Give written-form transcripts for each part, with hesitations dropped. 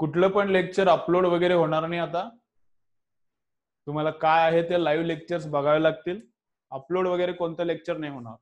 कुठलं पण lecture upload वगैरे होणार नाही आता. तुम्हाला काय आहे ते लाईव्ह लेक्चर्स बघावे लागतील. अपलोड वगैरे कोणतं लेक्चर नाही होणार.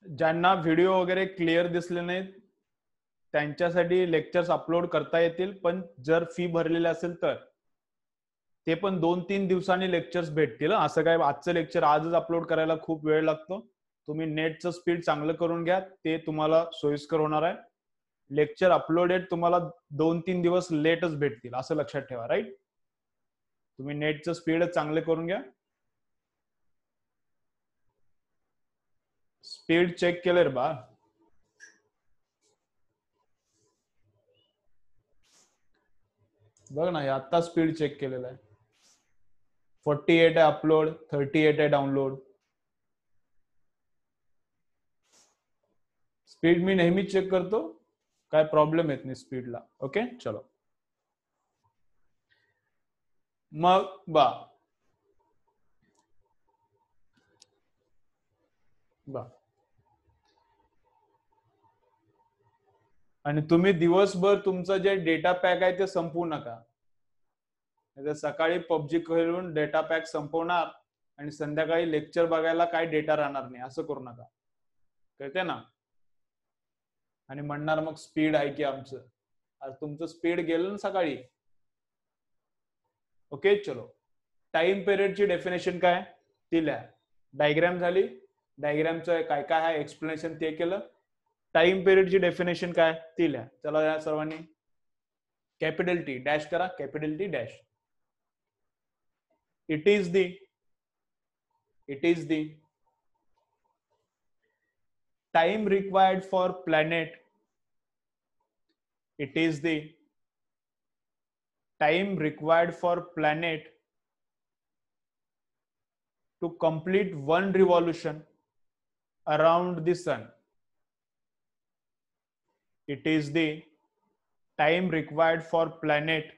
ज्यांना व्हिडिओ वगैरे क्लिअर दिसले नाहीत त्यांच्यासाठी लेक्चर्स अपलोड करता येतील, पण जर फी भरलेली असेल तर ते पण 2-3 दिवसांनी लेक्चर्स भेटतील. असं काय आजचं लेक्चर आजच अपलोड करायला खूप वेळ लागतो. तुम्ही नेटचं स्पीड चांगलं करून घ्या, ते तुम्हाला सोयीस्कर होणार आहे. लेक्चर अपलोडेड तुम्हाला 2-3 दिवस लेटच भेटतील, असं लक्षात ठेवा. राईट, तुम्ही नेटचं स्पीड चांगलं करून घ्या. स्पीड चेक केलं रे बा. बघ ना, आता स्पीड चेक केलेलं आहे. 48 आहे अपलोड, 38 आहे डाउनलोड. स्पीड मी नेहमी चेक करतो, काय प्रॉब्लेम येत नाही स्पीडला. ओके, चलो मग बा आणि तुम्ही दिवसभर तुमचं जे डेटा पॅक आहे ते संपवू नका. सकाळी पबजी खेळून डेटा पॅक संपवणार आणि संध्याकाळी लेक्चर बघायला काय डेटा राहणार नाही, असं करू नका. कळते ना? आणि म्हणणार मग स्पीड आहे की आमचं. तुमचं स्पीड गेलं ना सकाळी. ओके, चलो. टाइम पिरियडची डेफिनेशन काय ती लिहा. डायग्राम झाली, डायग्रामचं काय काय आहे एक्सप्लेनेशन ते केलं. टाइम पिरियडची डेफिनेशन काय ती लिहा. चला या सर्वांनी कॅपिटल टी डॅश करा. Capital T dash. It is the time required for planet. It is the time required for planet to complete one revolution around the sun. It is the time required for planet.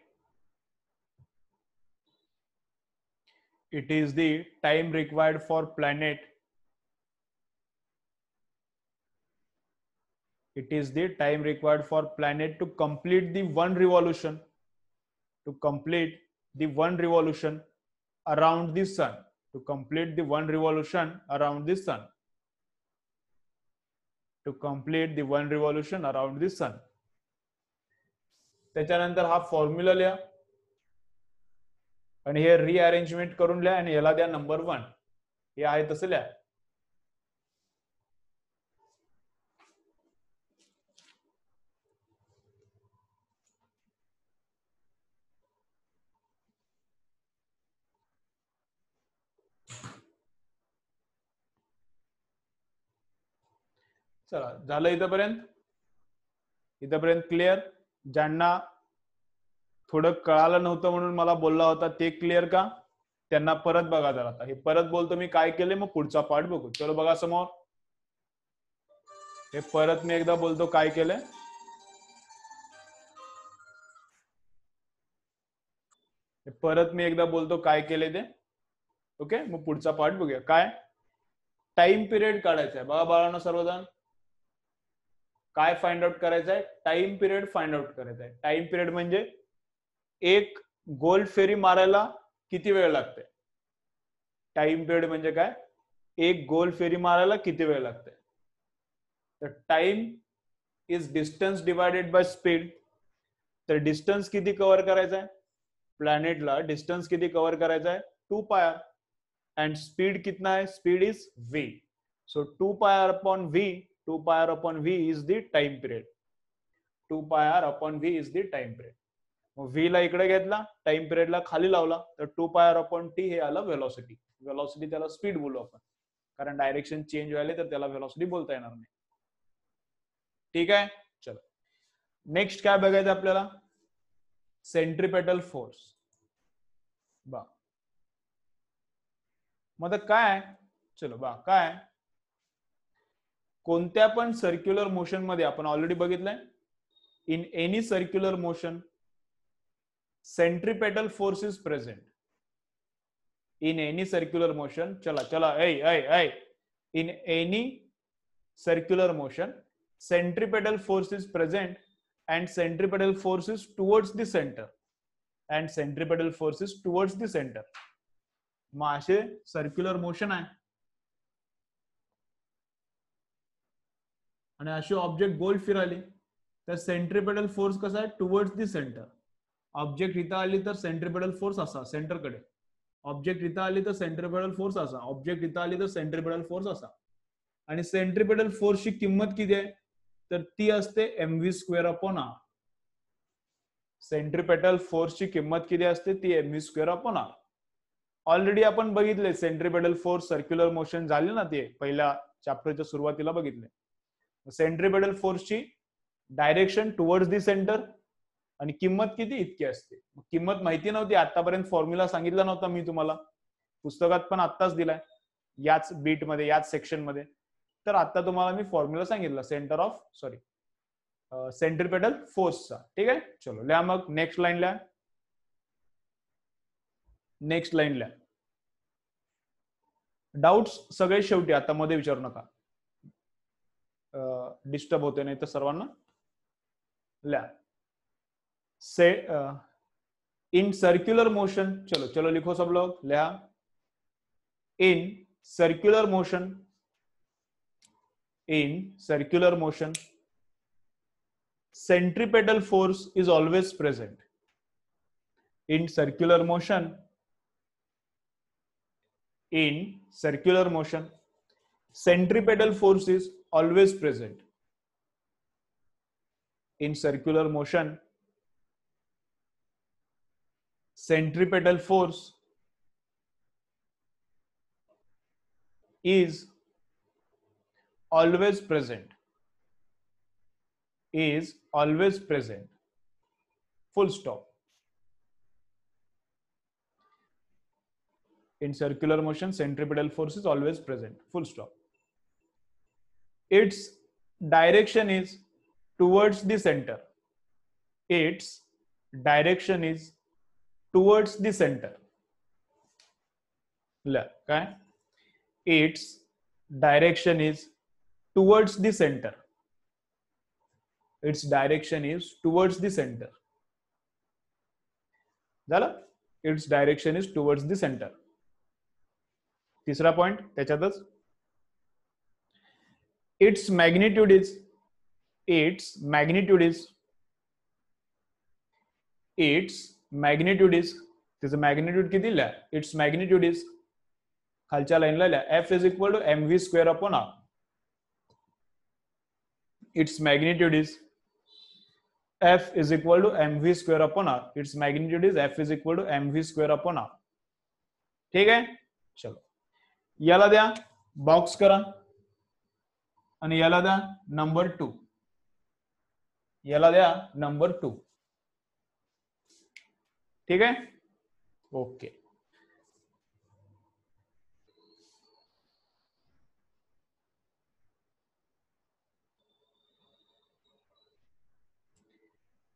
It is the time required for planet. It is the time required for planet to complete the one revolution. To complete the one revolution around the sun. To complete the one revolution around the sun. To complete the one revolution around the sun. त्याच्यानंतर हा formula लिहा आणि हे rearrangement करून लिहा आणि याला द्या नंबर 1. हे आहे तसं लिहा. चला, झालं इथपर्यंत? इथपर्यंत क्लिअर? ज्यांना थोडं कळालं नव्हतं म्हणून मला बोलला होता ते क्लिअर का? त्यांना परत बघा जरा. आता हे परत बोलतो मी काय केले, मग पुढचा पार्ट बघू. चलो बघा समोर. हे परत मी एकदा बोलतो काय केलंय. परत मी एकदा बोलतो काय केले ते. ओके, मग पुढचा पार्ट बघूया. काय टाइम पिरियड काढायचा आहे बघा बाळांनो सर्वजण. काय फाइंड आउट करायचं आहे? टाइम पिरियड फाइंड आउट करायचा आहे. टाइम पिरियड म्हणजे एक गोल फेरी मारायला किती वेळ लागते. टाइम पिरियड म्हणजे काय? एक गोल फेरी मारायला किती वेळ लागते? तर time is distance divided by speed. तर डिस्टन्स किती कव्हर करायचा आहे प्लॅनेटला? डिस्टन्स किती कव्हर करायचा आहे? 2πr. अँड स्पीड कितना है? Speed is v. So 2πr upon v, 2πr upon v is the time period. 2πr upon v is the time period. मग v ला इकडे घेतला, टाइम पिरियडला खाली लावला, तर 2πr अपॉन t हे आलं व्हेलॉसिटी. व्हेलॉसिटी त्याला स्पीड बोलू आपण, कारण डायरेक्शन चेंज व्हायला तर त्याला व्हेलॉसिटी बोलता येणार नाही. ठीक आहे, चलो नेक्स्ट काय बघायचं आपल्याला? Centripetal force. बा मग काय? चलो बा काय? कोणत्या पण सर्क्युलर मोशन मध्ये आपण ऑलरेडी बघितलंय, in any circular motion centripetal force is present. In any circular motion, चला in any circular motion centripetal force is present and centripetal force is towards the center and centripetal force is towards the center. मग असे circular motion आहे आणि अशी object गोल फिराली तर centripetal force कसा आहे? Towards the centre. Object इथं आली तर सेंट्रिपेटल फोर्स असा सेंटरकडे, ऑब्जेक्ट इथं आली तर सेंट्रिपेटल फोर्स असा, ऑब्जेक्ट इथं आली तर सेंट्रिपेटल फोर्स असा. आणि सेंट्रिपेटल फोर्सची किंमत किती आहे? तर ती असते mv² अपॉन r. सेंट्रिपेटल फोर्सची किंमत किती असते? ती mv² अपॉन r. ऑलरेडी आपण बघितले सेंट्रिपेटल फोर्स सर्क्युलर मोशन झाले ना, ते पहिल्या चॅप्टरच्या सुरुवातीला बघितले. सेंट्रिपेटल फोर्सची डायरेक्शन टुवर्ड्स दी सेंटर आणि किंमत किती? इतकी असते. किंमत माहिती नव्हती आतापर्यंत, फॉर्म्युला सांगितला नव्हता मी तुम्हाला, पुस्तकात पण आत्ताच दिलाय याच बीट मध्ये, याच सेक्शन मध्ये. तर आता तुम्हाला मी फॉर्म्युला सांगितला सेंट्रिपेटल फोर्सचा. ठीक आहे, चलो लिहा मग नेक्स्ट लाईन लिहा. नेक्स्ट लाईन लिहा. डाऊट्स सगळे शेवटी, आता मध्ये विचारू नका, डिस्टर्ब होते नाही तर सर्वांना. लिहा इन सर्क्युलर मोशन, चलो लिखो सब लोग, लिहा in circular motion. In circular motion, centripetal force is always present. In circular motion, centripetal force is always present. In circular motion, centripetal force is always present. Is always present. Full stop. In circular motion, centripetal force is always present. Full stop. Its direction is towards the center. Its direction is towards the center. Okay? Its direction is towards the center. Its direction is towards the center. झालं? Its direction is towards the center. तिसरा point त्याच्यातच, its magnitude is तिचं magnitude किती लिहा? It's magnitude is खालच्या लाईनला लिहा f is equal to mv² upon r. Its magnitude is f is equal to mv² upon r. Its magnitude is f is equal to mv² upon r. ठीक आहे, चलो याला द्या बॉक्स करा आणि याला द्या नंबर 2. याला द्या नंबर 2. ठीक आहे, ओके.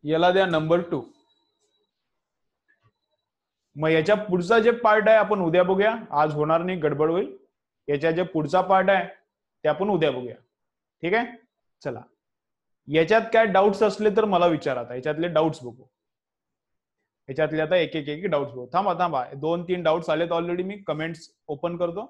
याला द्या नंबर 2. मग याच्या पुढचा जे पार्ट आहे आपण उद्या बघूया, आज होणार नाही, गडबड होईल. याच्या जे पुढचा पार्ट आहे ते आपण उद्या बघूया. ठीक आहे, चला याच्यात काय डाऊट्स असले तर मला विचारा. आता याच्यातले डाऊट्स बघू, याच्यातले आता एक एक डाऊट्स बघू. थांबा 2-3 डाऊट्स आलेत ऑलरेडी, मी कमेंट्स ओपन करतो.